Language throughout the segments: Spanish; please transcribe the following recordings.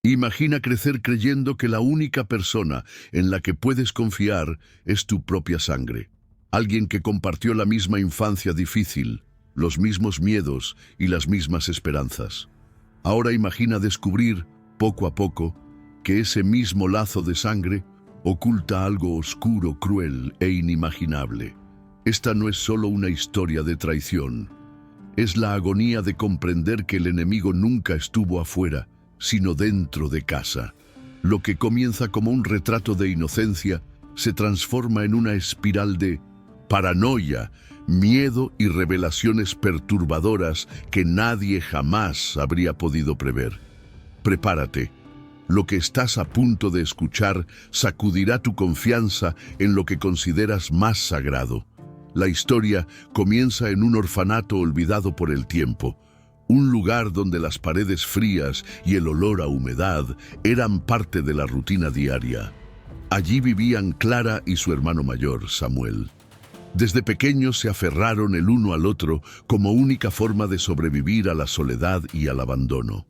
Imagina crecer creyendo que la única persona en la que puedes confiar es tu propia sangre. Alguien que compartió la misma infancia difícil, los mismos miedos y las mismas esperanzas. Ahora imagina descubrir, poco a poco, que ese mismo lazo de sangre oculta algo oscuro, cruel e inimaginable. Esta no es solo una historia de traición. Es la agonía de comprender que el enemigo nunca estuvo afuera, sino dentro de casa. Lo que comienza como un retrato de inocencia se transforma en una espiral de paranoia, miedo y revelaciones perturbadoras que nadie jamás habría podido prever. Prepárate. Lo que estás a punto de escuchar sacudirá tu confianza en lo que consideras más sagrado. La historia comienza en un orfanato olvidado por el tiempo, un lugar donde las paredes frías y el olor a humedad eran parte de la rutina diaria. Allí vivían Clara y su hermano mayor, Samuel. Desde pequeños se aferraron el uno al otro como única forma de sobrevivir a la soledad y al abandono.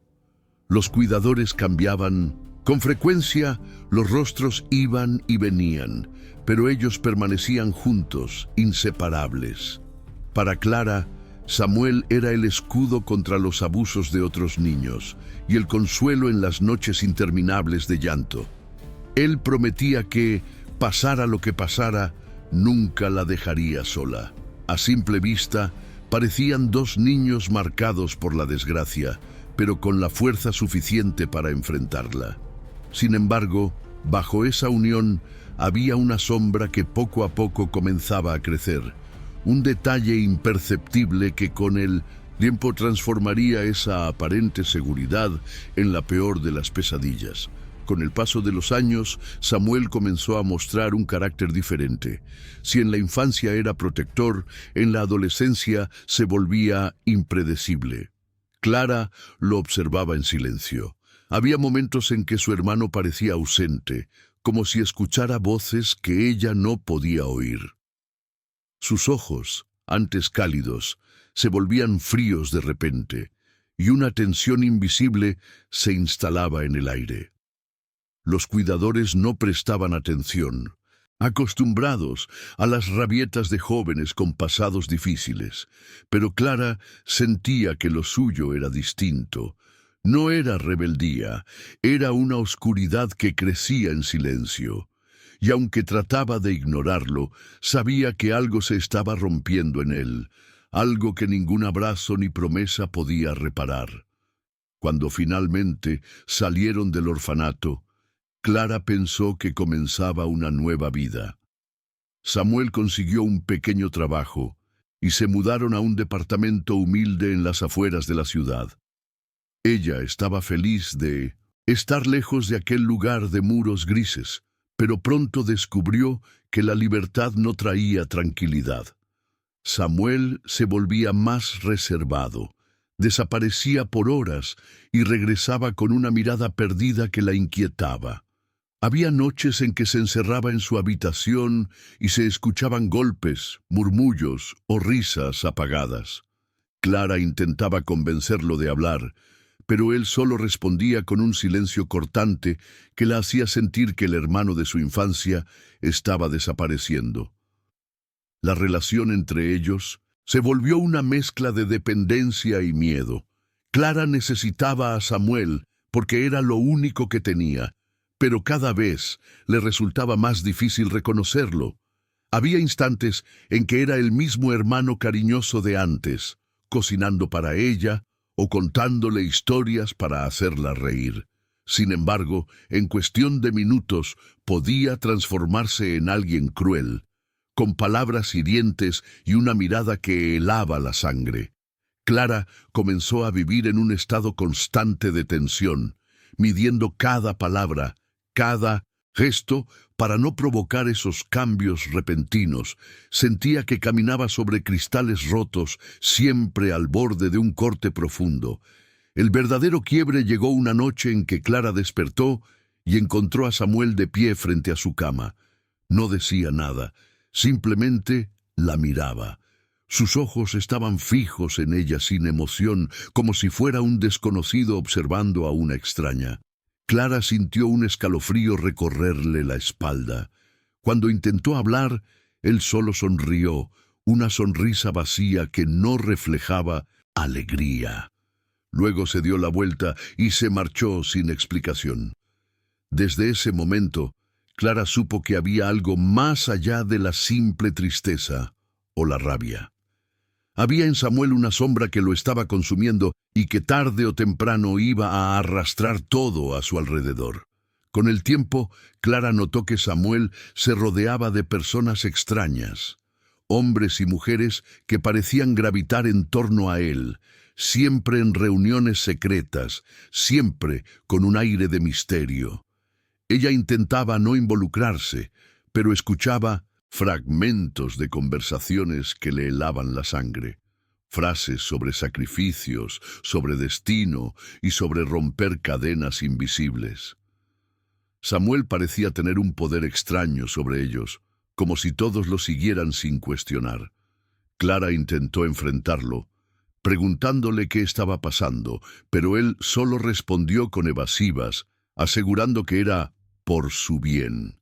Los cuidadores cambiaban. Con frecuencia, los rostros iban y venían, pero ellos permanecían juntos, inseparables. Para Clara, Samuel era el escudo contra los abusos de otros niños y el consuelo en las noches interminables de llanto. Él prometía que, pasara lo que pasara, nunca la dejaría sola. A simple vista, parecían dos niños marcados por la desgracia, pero con la fuerza suficiente para enfrentarla. Sin embargo, bajo esa unión había una sombra que poco a poco comenzaba a crecer, un detalle imperceptible que con el tiempo transformaría esa aparente seguridad en la peor de las pesadillas. Con el paso de los años, Samuel comenzó a mostrar un carácter diferente. Si en la infancia era protector, en la adolescencia se volvía impredecible. Clara lo observaba en silencio. Había momentos en que su hermano parecía ausente, como si escuchara voces que ella no podía oír. Sus ojos, antes cálidos, se volvían fríos de repente, y una tensión invisible se instalaba en el aire. Los cuidadores no prestaban atención, acostumbrados a las rabietas de jóvenes con pasados difíciles, pero Clara sentía que lo suyo era distinto. No era rebeldía, era una oscuridad que crecía en silencio, y aunque trataba de ignorarlo, sabía que algo se estaba rompiendo en él, algo que ningún abrazo ni promesa podía reparar. Cuando finalmente salieron del orfanato, Clara pensó que comenzaba una nueva vida. Samuel consiguió un pequeño trabajo y se mudaron a un departamento humilde en las afueras de la ciudad. Ella estaba feliz de estar lejos de aquel lugar de muros grises, pero pronto descubrió que la libertad no traía tranquilidad. Samuel se volvía más reservado, desaparecía por horas y regresaba con una mirada perdida que la inquietaba. Había noches en que se encerraba en su habitación y se escuchaban golpes, murmullos o risas apagadas. Clara intentaba convencerlo de hablar, pero él solo respondía con un silencio cortante que la hacía sentir que el hermano de su infancia estaba desapareciendo. La relación entre ellos se volvió una mezcla de dependencia y miedo. Clara necesitaba a Samuel porque era lo único que tenía, pero cada vez le resultaba más difícil reconocerlo. Había instantes en que era el mismo hermano cariñoso de antes, cocinando para ella o contándole historias para hacerla reír. Sin embargo, en cuestión de minutos podía transformarse en alguien cruel, con palabras hirientes y una mirada que helaba la sangre. Clara comenzó a vivir en un estado constante de tensión, midiendo cada palabra, cada gesto para no provocar esos cambios repentinos. Sentía que caminaba sobre cristales rotos, siempre al borde de un corte profundo. El verdadero quiebre llegó una noche en que Clara despertó y encontró a Samuel de pie frente a su cama. No decía nada, simplemente la miraba. Sus ojos estaban fijos en ella sin emoción, como si fuera un desconocido observando a una extraña. Clara sintió un escalofrío recorrerle la espalda. Cuando intentó hablar, él solo sonrió, una sonrisa vacía que no reflejaba alegría. Luego se dio la vuelta y se marchó sin explicación. Desde ese momento, Clara supo que había algo más allá de la simple tristeza o la rabia. Había en Samuel una sombra que lo estaba consumiendo y que tarde o temprano iba a arrastrar todo a su alrededor. Con el tiempo, Clara notó que Samuel se rodeaba de personas extrañas, hombres y mujeres que parecían gravitar en torno a él, siempre en reuniones secretas, siempre con un aire de misterio. Ella intentaba no involucrarse, pero escuchaba fragmentos de conversaciones que le helaban la sangre. Frases sobre sacrificios, sobre destino y sobre romper cadenas invisibles. Samuel parecía tener un poder extraño sobre ellos, como si todos lo siguieran sin cuestionar. Clara intentó enfrentarlo, preguntándole qué estaba pasando, pero él solo respondió con evasivas, asegurando que era por su bien.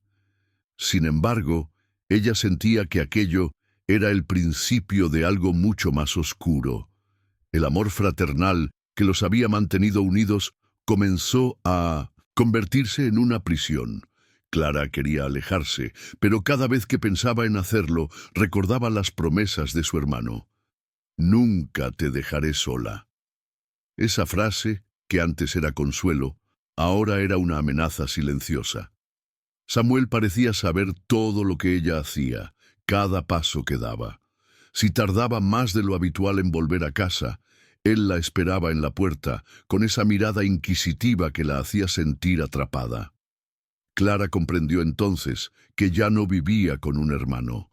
Sin embargo, ella sentía que aquello era el principio de algo mucho más oscuro. El amor fraternal que los había mantenido unidos comenzó a convertirse en una prisión. Clara quería alejarse, pero cada vez que pensaba en hacerlo, recordaba las promesas de su hermano. Nunca te dejaré sola. Esa frase, que antes era consuelo, ahora era una amenaza silenciosa. Samuel parecía saber todo lo que ella hacía, cada paso que daba. Si tardaba más de lo habitual en volver a casa, él la esperaba en la puerta, con esa mirada inquisitiva que la hacía sentir atrapada. Clara comprendió entonces que ya no vivía con un hermano.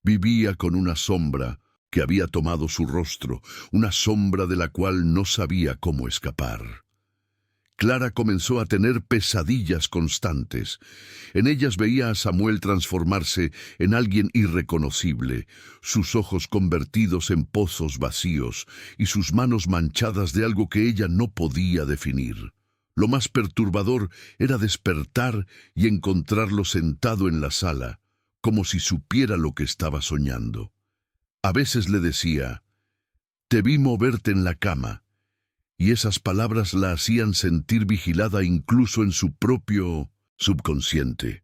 Vivía con una sombra que había tomado su rostro, una sombra de la cual no sabía cómo escapar. Clara comenzó a tener pesadillas constantes. En ellas veía a Samuel transformarse en alguien irreconocible, sus ojos convertidos en pozos vacíos y sus manos manchadas de algo que ella no podía definir. Lo más perturbador era despertar y encontrarlo sentado en la sala, como si supiera lo que estaba soñando. A veces le decía, «Te vi moverte en la cama», y esas palabras la hacían sentir vigilada incluso en su propio subconsciente.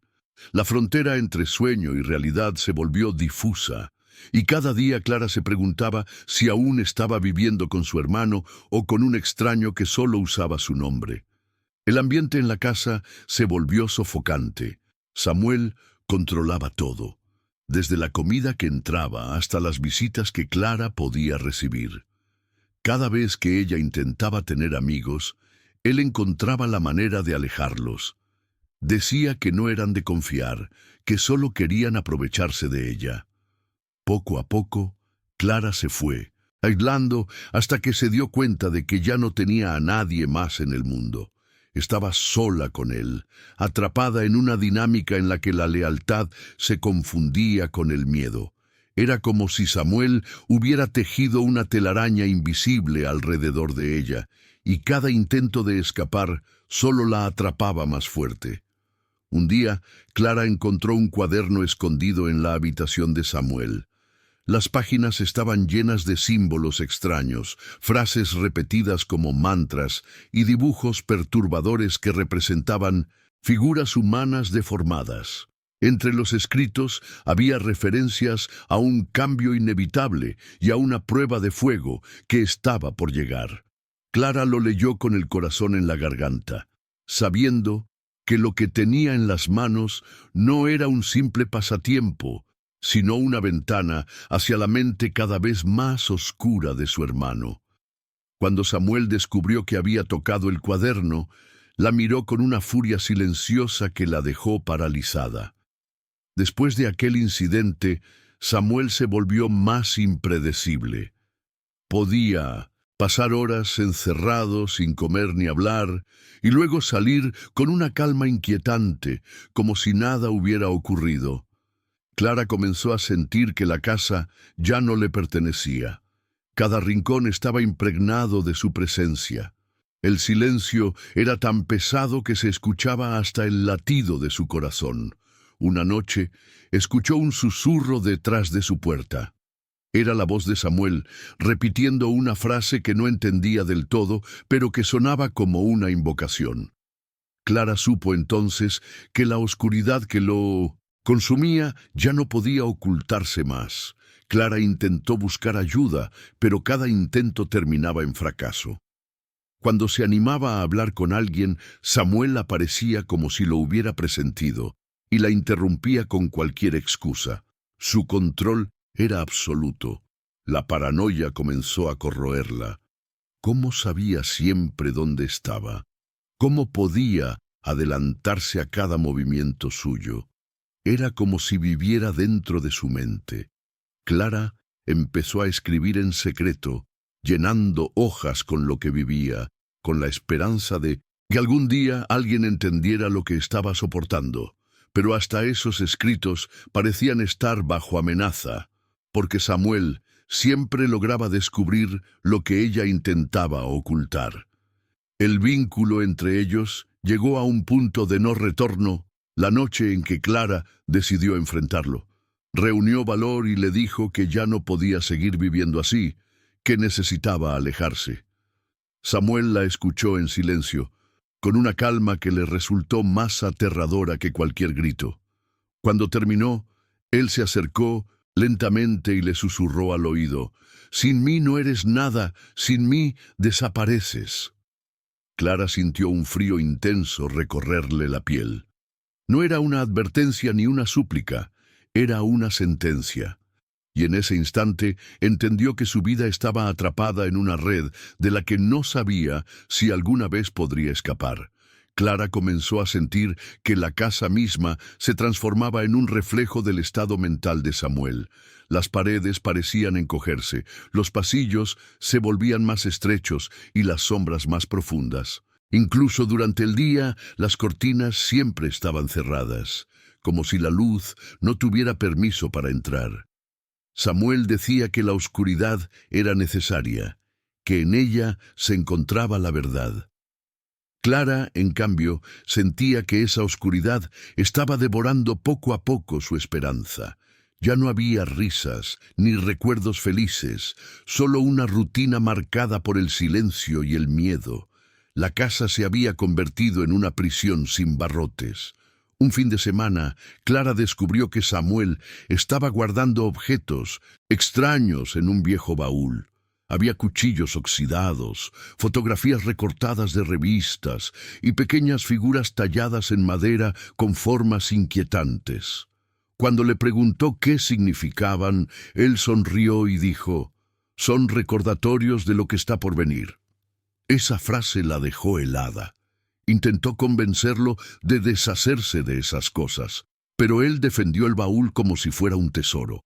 La frontera entre sueño y realidad se volvió difusa, y cada día Clara se preguntaba si aún estaba viviendo con su hermano o con un extraño que solo usaba su nombre. El ambiente en la casa se volvió sofocante. Samuel controlaba todo, desde la comida que entraba hasta las visitas que Clara podía recibir. Cada vez que ella intentaba tener amigos, él encontraba la manera de alejarlos. Decía que no eran de confiar, que solo querían aprovecharse de ella. Poco a poco, Clara se fue, aislando hasta que se dio cuenta de que ya no tenía a nadie más en el mundo. Estaba sola con él, atrapada en una dinámica en la que la lealtad se confundía con el miedo. Era como si Samuel hubiera tejido una telaraña invisible alrededor de ella, y cada intento de escapar solo la atrapaba más fuerte. Un día, Clara encontró un cuaderno escondido en la habitación de Samuel. Las páginas estaban llenas de símbolos extraños, frases repetidas como mantras y dibujos perturbadores que representaban figuras humanas deformadas. Entre los escritos había referencias a un cambio inevitable y a una prueba de fuego que estaba por llegar. Clara lo leyó con el corazón en la garganta, sabiendo que lo que tenía en las manos no era un simple pasatiempo, sino una ventana hacia la mente cada vez más oscura de su hermano. Cuando Samuel descubrió que había tocado el cuaderno, la miró con una furia silenciosa que la dejó paralizada. Después de aquel incidente, Samuel se volvió más impredecible. Podía pasar horas encerrado sin comer ni hablar, y luego salir con una calma inquietante, como si nada hubiera ocurrido. Clara comenzó a sentir que la casa ya no le pertenecía. Cada rincón estaba impregnado de su presencia. El silencio era tan pesado que se escuchaba hasta el latido de su corazón. Una noche, escuchó un susurro detrás de su puerta. Era la voz de Samuel, repitiendo una frase que no entendía del todo, pero que sonaba como una invocación. Clara supo entonces que la oscuridad que lo consumía ya no podía ocultarse más. Clara intentó buscar ayuda, pero cada intento terminaba en fracaso. Cuando se animaba a hablar con alguien, Samuel aparecía como si lo hubiera presentido, y la interrumpía con cualquier excusa. Su control era absoluto. La paranoia comenzó a corroerla. ¿Cómo sabía siempre dónde estaba? ¿Cómo podía adelantarse a cada movimiento suyo? Era como si viviera dentro de su mente. Clara empezó a escribir en secreto, llenando hojas con lo que vivía, con la esperanza de que algún día alguien entendiera lo que estaba soportando. Pero hasta esos escritos parecían estar bajo amenaza, porque Samuel siempre lograba descubrir lo que ella intentaba ocultar. El vínculo entre ellos llegó a un punto de no retorno la noche en que Clara decidió enfrentarlo. Reunió valor y le dijo que ya no podía seguir viviendo así, que necesitaba alejarse. Samuel la escuchó en silencio, con una calma que le resultó más aterradora que cualquier grito. Cuando terminó, él se acercó lentamente y le susurró al oído: «Sin mí no eres nada, sin mí desapareces». Clara sintió un frío intenso recorrerle la piel. No era una advertencia ni una súplica, era una sentencia. Y en ese instante entendió que su vida estaba atrapada en una red de la que no sabía si alguna vez podría escapar. Clara comenzó a sentir que la casa misma se transformaba en un reflejo del estado mental de Samuel. Las paredes parecían encogerse, los pasillos se volvían más estrechos y las sombras más profundas. Incluso durante el día, las cortinas siempre estaban cerradas, como si la luz no tuviera permiso para entrar. Samuel decía que la oscuridad era necesaria, que en ella se encontraba la verdad. Clara, en cambio, sentía que esa oscuridad estaba devorando poco a poco su esperanza. Ya no había risas ni recuerdos felices, solo una rutina marcada por el silencio y el miedo. La casa se había convertido en una prisión sin barrotes. Un fin de semana, Clara descubrió que Samuel estaba guardando objetos extraños en un viejo baúl. Había cuchillos oxidados, fotografías recortadas de revistas y pequeñas figuras talladas en madera con formas inquietantes. Cuando le preguntó qué significaban, él sonrió y dijo: «Son recordatorios de lo que está por venir». Esa frase la dejó helada. Intentó convencerlo de deshacerse de esas cosas, pero él defendió el baúl como si fuera un tesoro.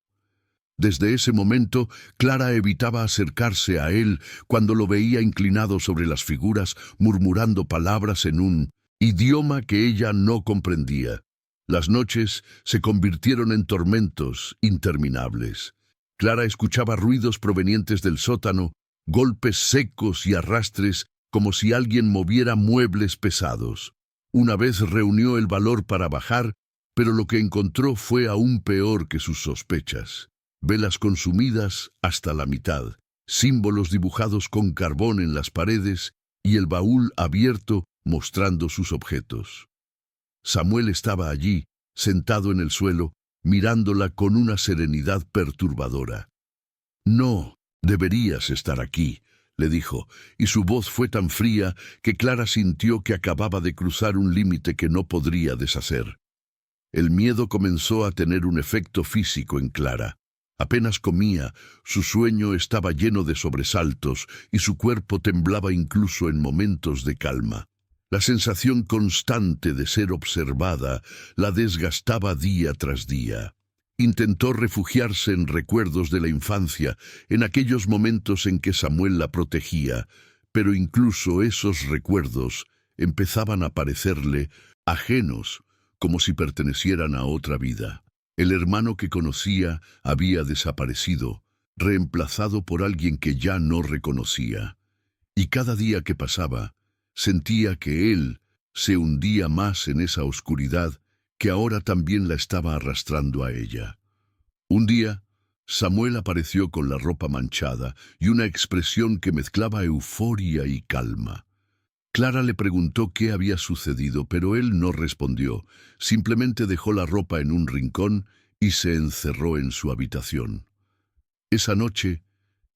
Desde ese momento, Clara evitaba acercarse a él cuando lo veía inclinado sobre las figuras, murmurando palabras en un idioma que ella no comprendía. Las noches se convirtieron en tormentos interminables. Clara escuchaba ruidos provenientes del sótano, golpes secos y arrastres como si alguien moviera muebles pesados. Una vez reunió el valor para bajar, pero lo que encontró fue aún peor que sus sospechas. Velas consumidas hasta la mitad, símbolos dibujados con carbón en las paredes y el baúl abierto mostrando sus objetos. Samuel estaba allí, sentado en el suelo, mirándola con una serenidad perturbadora. «No, deberías estar aquí», le dijo, y su voz fue tan fría que Clara sintió que acababa de cruzar un límite que no podría deshacer. El miedo comenzó a tener un efecto físico en Clara. Apenas comía, su sueño estaba lleno de sobresaltos y su cuerpo temblaba incluso en momentos de calma. La sensación constante de ser observada la desgastaba día tras día. Intentó refugiarse en recuerdos de la infancia, en aquellos momentos en que Samuel la protegía, pero incluso esos recuerdos empezaban a parecerle ajenos, como si pertenecieran a otra vida. El hermano que conocía había desaparecido, reemplazado por alguien que ya no reconocía. Y cada día que pasaba, Sentía que él se hundía más en esa oscuridad que ahora también la estaba arrastrando a ella. Un día, Samuel apareció con la ropa manchada y una expresión que mezclaba euforia y calma. Clara le preguntó qué había sucedido, pero él no respondió. Simplemente dejó la ropa en un rincón y se encerró en su habitación. Esa noche,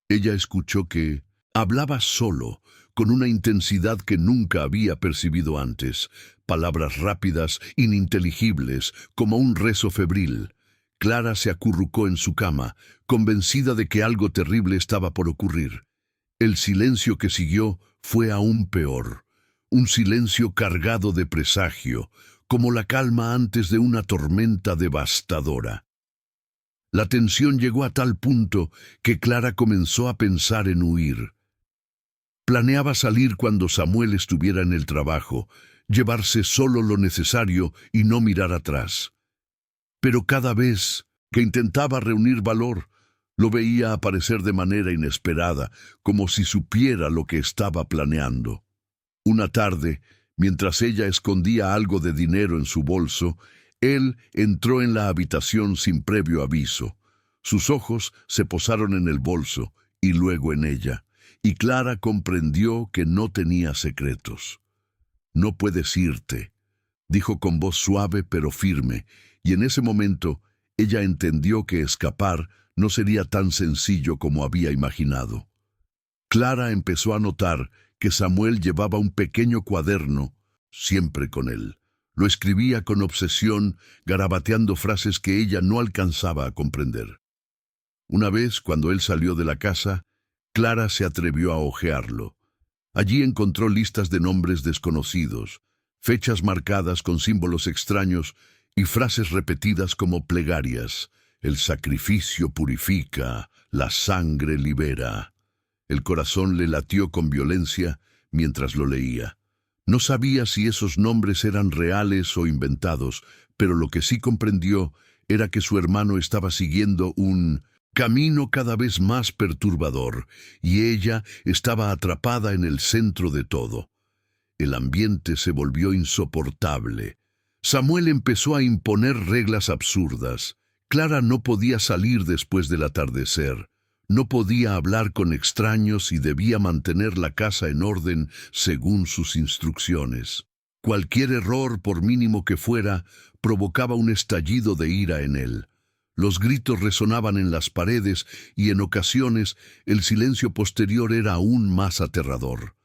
ella escuchó que hablaba solo, con una intensidad que nunca había percibido antes, palabras rápidas, ininteligibles, como un rezo febril. Clara se acurrucó en su cama, convencida de que algo terrible estaba por ocurrir. El silencio que siguió fue aún peor, un silencio cargado de presagio, como la calma antes de una tormenta devastadora. La tensión llegó a tal punto que Clara comenzó a pensar en huir. Planeaba salir cuando Samuel estuviera en el trabajo, llevarse solo lo necesario y no mirar atrás. Pero cada vez que intentaba reunir valor, lo veía aparecer de manera inesperada, como si supiera lo que estaba planeando. Una tarde, mientras ella escondía algo de dinero en su bolso, él entró en la habitación sin previo aviso. Sus ojos se posaron en el bolso y luego en ella, y Clara comprendió que no tenía secretos. «No puedes irte», dijo con voz suave pero firme, y en ese momento ella entendió que escapar no sería tan sencillo como había imaginado. Clara empezó a notar que Samuel llevaba un pequeño cuaderno, siempre con él. Lo escribía con obsesión, garabateando frases que ella no alcanzaba a comprender. Una vez, cuando él salió de la casa, Clara se atrevió a hojearlo. Allí encontró listas de nombres desconocidos, fechas marcadas con símbolos extraños y frases repetidas como plegarias. El sacrificio purifica, la sangre libera. El corazón le latió con violencia mientras lo leía. No sabía si esos nombres eran reales o inventados, pero lo que sí comprendió era que su hermano estaba siguiendo un camino cada vez más perturbador, y ella estaba atrapada en el centro de todo. El ambiente se volvió insoportable. Samuel empezó a imponer reglas absurdas. Clara no podía salir después del atardecer. No podía hablar con extraños y debía mantener la casa en orden según sus instrucciones. Cualquier error, por mínimo que fuera, provocaba un estallido de ira en él. Los gritos resonaban en las paredes y en ocasiones el silencio posterior era aún más aterrador.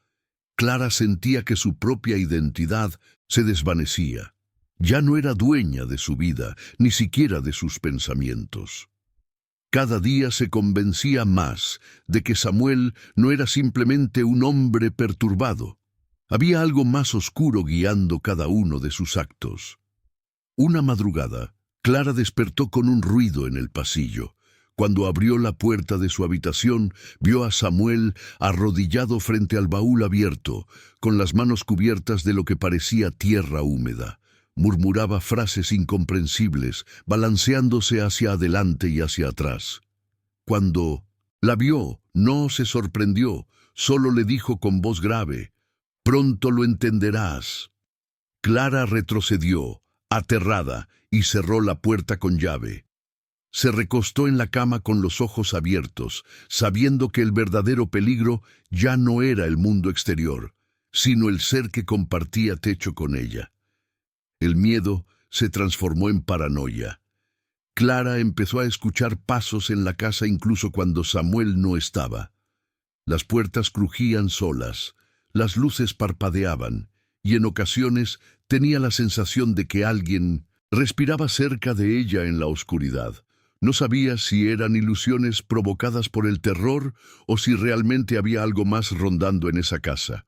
Clara sentía que su propia identidad se desvanecía. Ya no era dueña de su vida, ni siquiera de sus pensamientos. Cada día se convencía más de que Samuel no era simplemente un hombre perturbado. Había algo más oscuro guiando cada uno de sus actos. Una madrugada, Clara despertó con un ruido en el pasillo. Cuando abrió la puerta de su habitación, vio a Samuel arrodillado frente al baúl abierto, con las manos cubiertas de lo que parecía tierra húmeda. Murmuraba frases incomprensibles, balanceándose hacia adelante y hacia atrás. Cuando la vio, no se sorprendió, solo le dijo con voz grave: «Pronto lo entenderás». Clara retrocedió, aterrada, y cerró la puerta con llave. Se recostó en la cama con los ojos abiertos, sabiendo que el verdadero peligro ya no era el mundo exterior, sino el ser que compartía techo con ella. El miedo se transformó en paranoia. Clara empezó a escuchar pasos en la casa incluso cuando Samuel no estaba. Las puertas crujían solas, las luces parpadeaban, y en ocasiones tenía la sensación de que alguien respiraba cerca de ella en la oscuridad. No sabía si eran ilusiones provocadas por el terror o si realmente había algo más rondando en esa casa.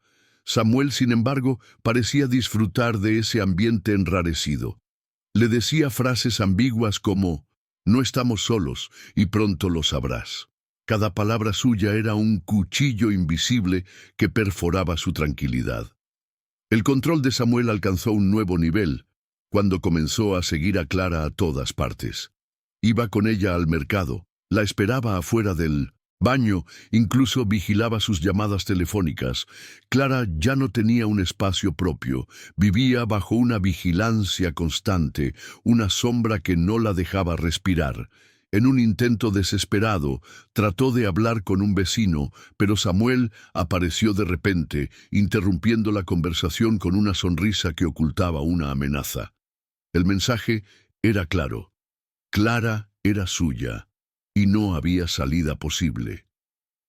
Samuel, sin embargo, parecía disfrutar de ese ambiente enrarecido. Le decía frases ambiguas como: «No estamos solos y pronto lo sabrás». Cada palabra suya era un cuchillo invisible que perforaba su tranquilidad. El control de Samuel alcanzó un nuevo nivel cuando comenzó a seguir a Clara a todas partes. Iba con ella al mercado, la esperaba afuera del baño, incluso vigilaba sus llamadas telefónicas. Clara ya no tenía un espacio propio, vivía bajo una vigilancia constante, una sombra que no la dejaba respirar. En un intento desesperado, trató de hablar con un vecino, pero Samuel apareció de repente, interrumpiendo la conversación con una sonrisa que ocultaba una amenaza. El mensaje era claro. Clara era suya, y no había salida posible.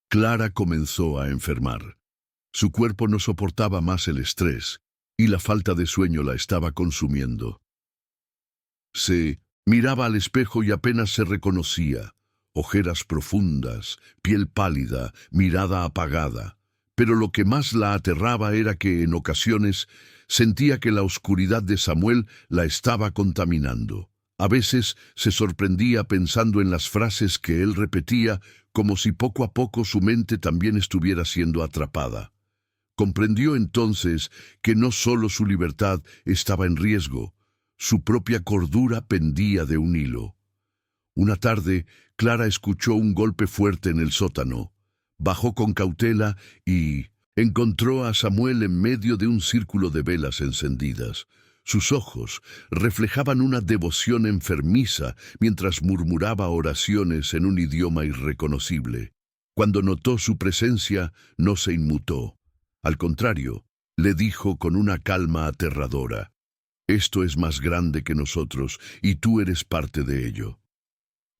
Clara comenzó a enfermar. Su cuerpo no soportaba más el estrés, y la falta de sueño la estaba consumiendo. Se miraba al espejo y apenas se reconocía. Ojeras profundas, piel pálida, mirada apagada. Pero lo que más la aterraba era que, en ocasiones, sentía que la oscuridad de Samuel la estaba contaminando. A veces se sorprendía pensando en las frases que él repetía, como si poco a poco su mente también estuviera siendo atrapada. Comprendió entonces que no solo su libertad estaba en riesgo, su propia cordura pendía de un hilo. Una tarde, Clara escuchó un golpe fuerte en el sótano. Bajó con cautela y encontró a Samuel en medio de un círculo de velas encendidas. Sus ojos reflejaban una devoción enfermiza mientras murmuraba oraciones en un idioma irreconocible. Cuando notó su presencia, no se inmutó. Al contrario, le dijo con una calma aterradora: «Esto es más grande que nosotros y tú eres parte de ello».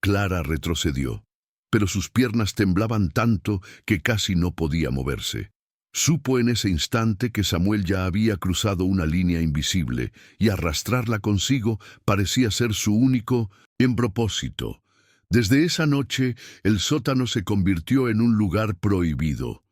Clara retrocedió, pero sus piernas temblaban tanto que casi no podía moverse. Supo en ese instante que Samuel ya había cruzado una línea invisible y arrastrarla consigo parecía ser su único propósito. Desde esa noche, el sótano se convirtió en un lugar prohibido.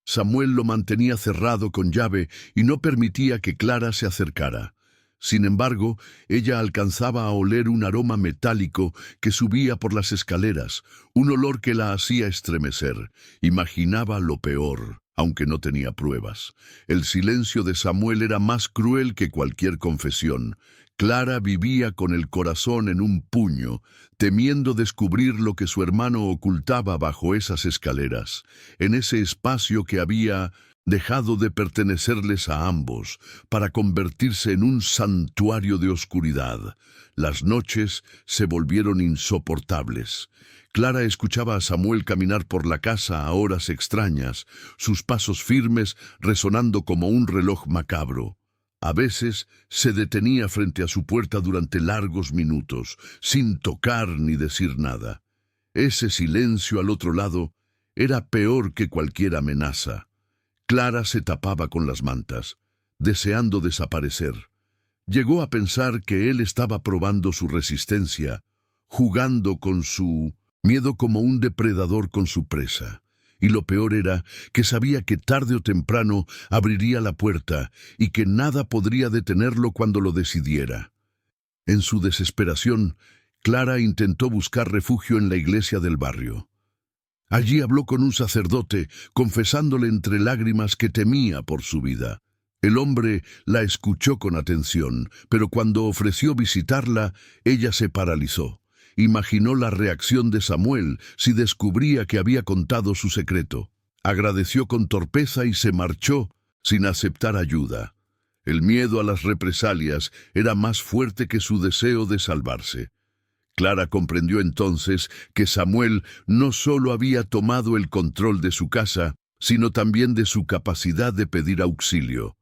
Samuel lo mantenía cerrado con llave y no permitía que Clara se acercara. Sin embargo, ella alcanzaba a oler un aroma metálico que subía por las escaleras, un olor que la hacía estremecer. Imaginaba lo peor, aunque no tenía pruebas. El silencio de Samuel era más cruel que cualquier confesión. Clara vivía con el corazón en un puño, temiendo descubrir lo que su hermano ocultaba bajo esas escaleras, en ese espacio que había dejado de pertenecerles a ambos, para convertirse en un santuario de oscuridad. Las noches se volvieron insoportables. Clara escuchaba a Samuel caminar por la casa a horas extrañas, sus pasos firmes resonando como un reloj macabro. A veces se detenía frente a su puerta durante largos minutos, sin tocar ni decir nada. Ese silencio al otro lado era peor que cualquier amenaza. Clara se tapaba con las mantas, deseando desaparecer. Llegó a pensar que él estaba probando su resistencia, jugando con su miedo como un depredador con su presa. Y lo peor era que sabía que tarde o temprano abriría la puerta y que nada podría detenerlo cuando lo decidiera. En su desesperación, Clara intentó buscar refugio en la iglesia del barrio. Allí habló con un sacerdote, confesándole entre lágrimas que temía por su vida. El hombre la escuchó con atención, pero cuando ofreció visitarla, ella se paralizó. Imaginó la reacción de Samuel si descubría que había contado su secreto. Agradeció con torpeza y se marchó sin aceptar ayuda. El miedo a las represalias era más fuerte que su deseo de salvarse. Clara comprendió entonces que Samuel no solo había tomado el control de su casa, sino también de su capacidad de pedir auxilio.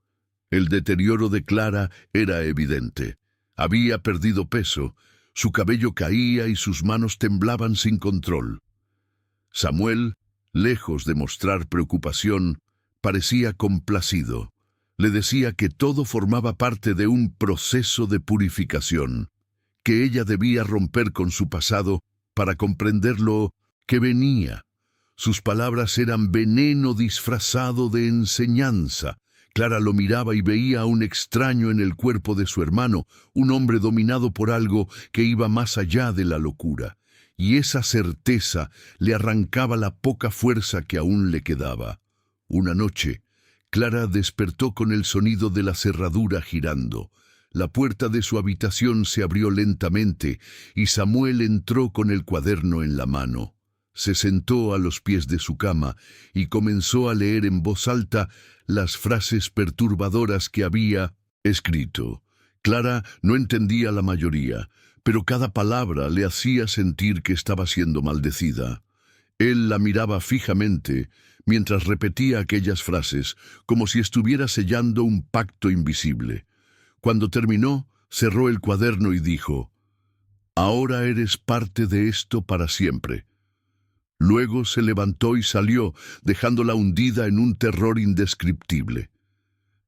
El deterioro de Clara era evidente. Había perdido peso, su cabello caía y sus manos temblaban sin control. Samuel, lejos de mostrar preocupación, parecía complacido. Le decía que todo formaba parte de un proceso de purificación, que ella debía romper con su pasado para comprender lo que venía. Sus palabras eran veneno disfrazado de enseñanza. Clara lo miraba y veía a un extraño en el cuerpo de su hermano, un hombre dominado por algo que iba más allá de la locura. Y esa certeza le arrancaba la poca fuerza que aún le quedaba. Una noche, Clara despertó con el sonido de la cerradura girando. La puerta de su habitación se abrió lentamente y Samuel entró con el cuaderno en la mano. se sentó a los pies de su cama y comenzó a leer en voz alta las frases perturbadoras que había escrito. Clara no entendía la mayoría, pero cada palabra le hacía sentir que estaba siendo maldecida. Él la miraba fijamente mientras repetía aquellas frases, como si estuviera sellando un pacto invisible. Cuando terminó, cerró el cuaderno y dijo: «Ahora eres parte de esto para siempre». Luego se levantó y salió, dejándola hundida en un terror indescriptible.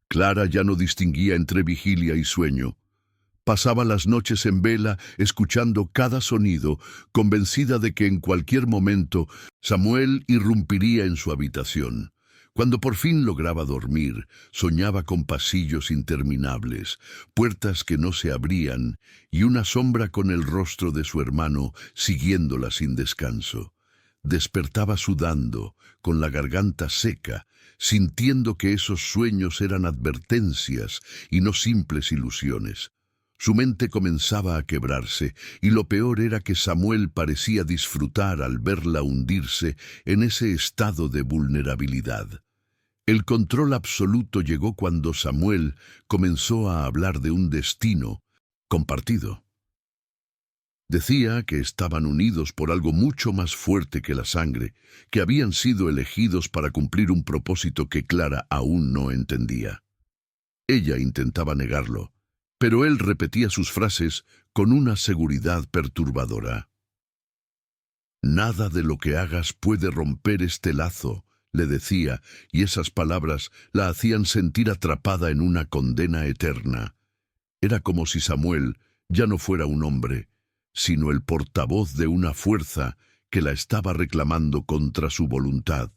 Clara ya no distinguía entre vigilia y sueño. Pasaba las noches en vela, escuchando cada sonido, convencida de que en cualquier momento Samuel irrumpiría en su habitación. Cuando por fin lograba dormir, soñaba con pasillos interminables, puertas que no se abrían y una sombra con el rostro de su hermano siguiéndola sin descanso. Despertaba sudando, con la garganta seca, sintiendo que esos sueños eran advertencias y no simples ilusiones. Su mente comenzaba a quebrarse, y lo peor era que Samuel parecía disfrutar al verla hundirse en ese estado de vulnerabilidad. El control absoluto llegó cuando Samuel comenzó a hablar de un destino compartido. Decía que estaban unidos por algo mucho más fuerte que la sangre, que habían sido elegidos para cumplir un propósito que Clara aún no entendía. Ella intentaba negarlo, pero él repetía sus frases con una seguridad perturbadora. «Nada de lo que hagas puede romper este lazo», le decía, y esas palabras la hacían sentir atrapada en una condena eterna. Era como si Samuel ya no fuera un hombre, sino el portavoz de una fuerza que la estaba reclamando contra su voluntad.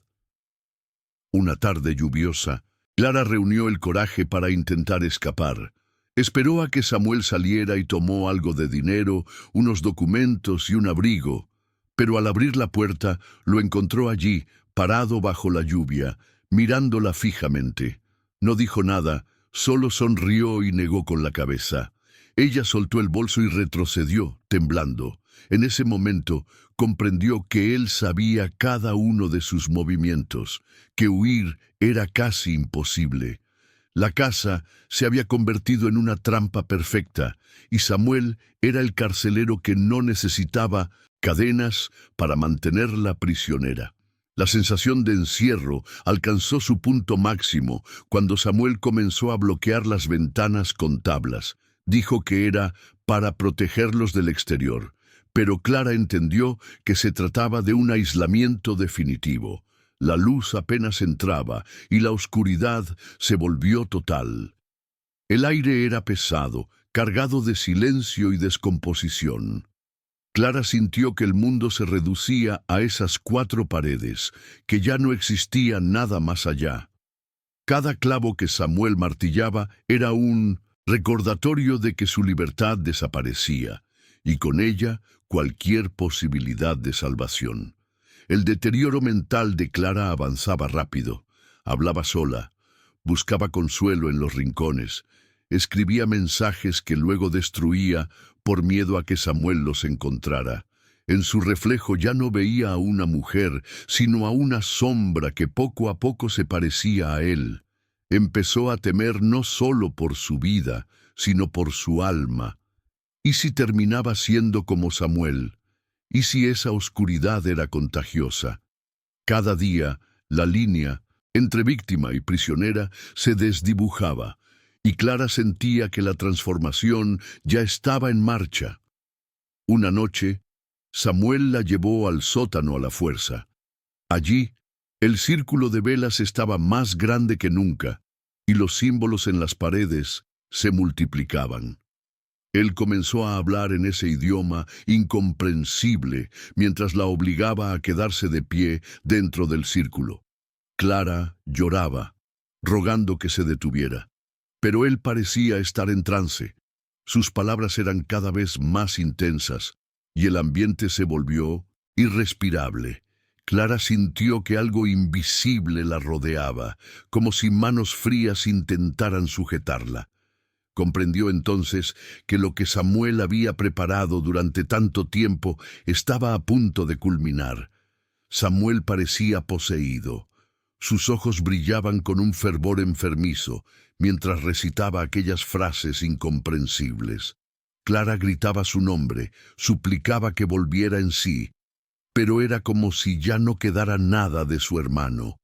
Una tarde lluviosa, Clara reunió el coraje para intentar escapar. Esperó a que Samuel saliera y tomó algo de dinero, unos documentos y un abrigo, pero al abrir la puerta lo encontró allí, parado bajo la lluvia, mirándola fijamente. No dijo nada, solo sonrió y negó con la cabeza. Ella soltó el bolso y retrocedió, temblando. En ese momento comprendió que él sabía cada uno de sus movimientos, que huir era casi imposible. La casa se había convertido en una trampa perfecta, y Samuel era el carcelero que no necesitaba cadenas para mantenerla prisionera. La sensación de encierro alcanzó su punto máximo cuando Samuel comenzó a bloquear las ventanas con tablas. Dijo que era para protegerlos del exterior, pero Clara entendió que se trataba de un aislamiento definitivo. La luz apenas entraba y la oscuridad se volvió total. El aire era pesado, cargado de silencio y descomposición. Clara sintió que el mundo se reducía a esas 4 paredes, que ya no existía nada más allá. Cada clavo que Samuel martillaba era un recordatorio de que su libertad desaparecía, y con ella cualquier posibilidad de salvación. El deterioro mental de Clara avanzaba rápido. Hablaba sola, buscaba consuelo en los rincones, escribía mensajes que luego destruía por miedo a que Samuel los encontrara. En su reflejo ya no veía a una mujer, sino a una sombra que poco a poco se parecía a él. Empezó a temer no solo por su vida, sino por su alma. ¿Y si terminaba siendo como Samuel? ¿Y si esa oscuridad era contagiosa? Cada día, la línea entre víctima y prisionera se desdibujaba, y Clara sentía que la transformación ya estaba en marcha. Una noche, Samuel la llevó al sótano a la fuerza. Allí, el círculo de velas estaba más grande que nunca, y los símbolos en las paredes se multiplicaban. Él comenzó a hablar en ese idioma incomprensible mientras la obligaba a quedarse de pie dentro del círculo. Clara lloraba, rogando que se detuviera, pero él parecía estar en trance. Sus palabras eran cada vez más intensas, y el ambiente se volvió irrespirable. Clara sintió que algo invisible la rodeaba, como si manos frías intentaran sujetarla. Comprendió entonces que lo que Samuel había preparado durante tanto tiempo estaba a punto de culminar. Samuel parecía poseído. Sus ojos brillaban con un fervor enfermizo mientras recitaba aquellas frases incomprensibles. Clara gritaba su nombre, suplicaba que volviera en sí, pero era como si ya no quedara nada de su hermano.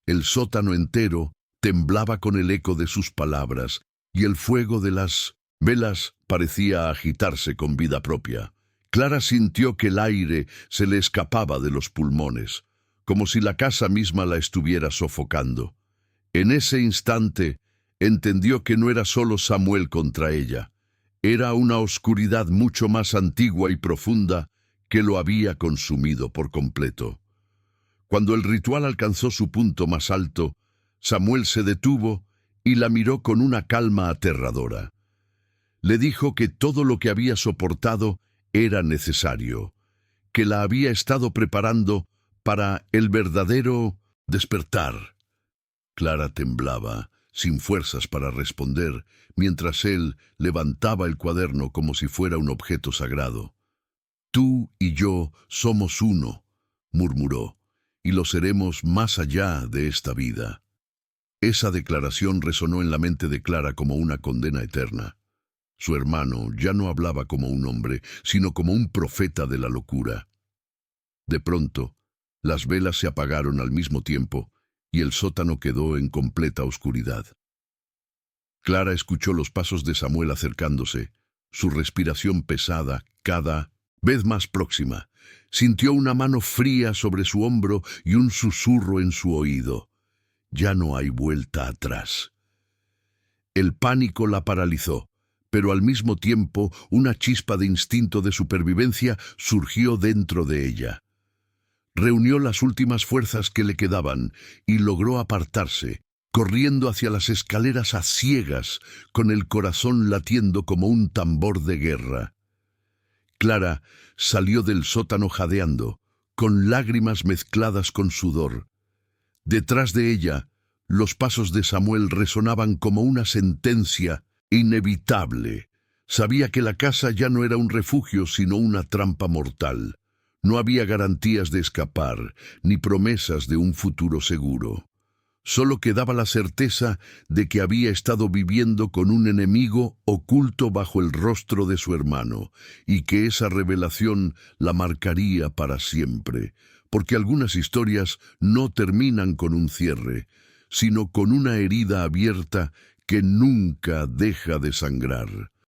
El sótano entero temblaba con el eco de sus palabras, y el fuego de las velas parecía agitarse con vida propia. Clara sintió que el aire se le escapaba de los pulmones, como si la casa misma la estuviera sofocando. En ese instante entendió que no era solo Samuel contra ella. Era una oscuridad mucho más antigua y profunda que lo había consumido por completo. Cuando el ritual alcanzó su punto más alto, Samuel se detuvo y la miró con una calma aterradora. Le dijo que todo lo que había soportado era necesario, que la había estado preparando para el verdadero despertar. Clara temblaba, sin fuerzas para responder, mientras él levantaba el cuaderno como si fuera un objeto sagrado. «Tú y yo somos uno», murmuró, «y lo seremos más allá de esta vida». Esa declaración resonó en la mente de Clara como una condena eterna. Su hermano ya no hablaba como un hombre, sino como un profeta de la locura. De pronto, las velas se apagaron al mismo tiempo y el sótano quedó en completa oscuridad. Clara escuchó los pasos de Samuel acercándose, su respiración pesada, cada vez más próxima. Sintió una mano fría sobre su hombro y un susurro en su oído. Ya no hay vuelta atrás. El pánico la paralizó, pero al mismo tiempo una chispa de instinto de supervivencia surgió dentro de ella. Reunió las últimas fuerzas que le quedaban y logró apartarse, corriendo hacia las escaleras a ciegas, con el corazón latiendo como un tambor de guerra. Clara salió del sótano jadeando, con lágrimas mezcladas con sudor. Detrás de ella, los pasos de Samuel resonaban como una sentencia inevitable. Sabía que la casa ya no era un refugio, sino una trampa mortal. No había garantías de escapar, ni promesas de un futuro seguro. Solo quedaba la certeza de que había estado viviendo con un enemigo oculto bajo el rostro de su hermano, y que esa revelación la marcaría para siempre, porque algunas historias no terminan con un cierre, sino con una herida abierta que nunca deja de sangrar.